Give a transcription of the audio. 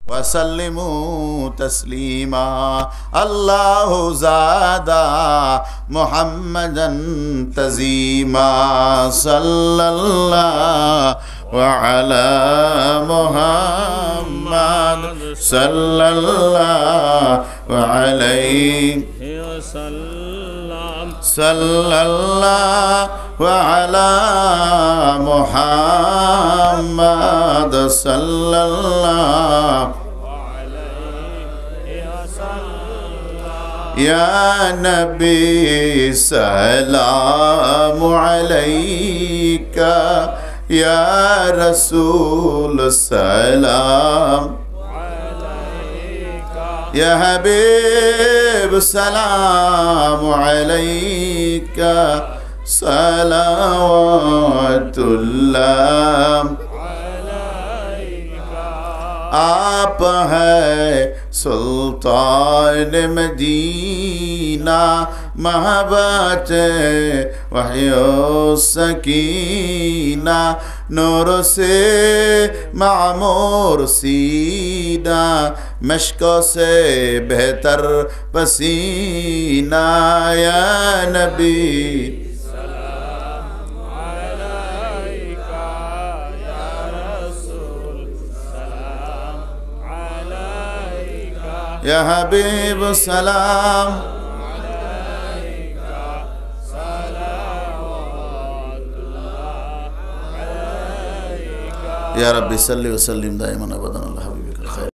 वसल्लिमू तस्लीमा। अल्लाहु ज़ादा मुहम्मदन तज़ीमा। सल्लल्लाहु अलैहि मुहम्मद सल्लल्लाहु अलैहि वसल्लम। सल्लल्लाहु अलैहि मुहम्मद सल्लल्लाहु या नबी सलाम अलैका, या रसूल सलाम अलैका, या हबीब सलाम अलैका, सलावतुल्लाह आप है सुल्तान मदीना, महबत वहयो सकीना, नूर से मामूर सीना, मशको से बेहतर पसीना। या नबी या हबीब सलाम अलैका, सलावतुल्लाह अलैका। या रब्बी सल्लि व सल्लिम दाइमन अबदन अला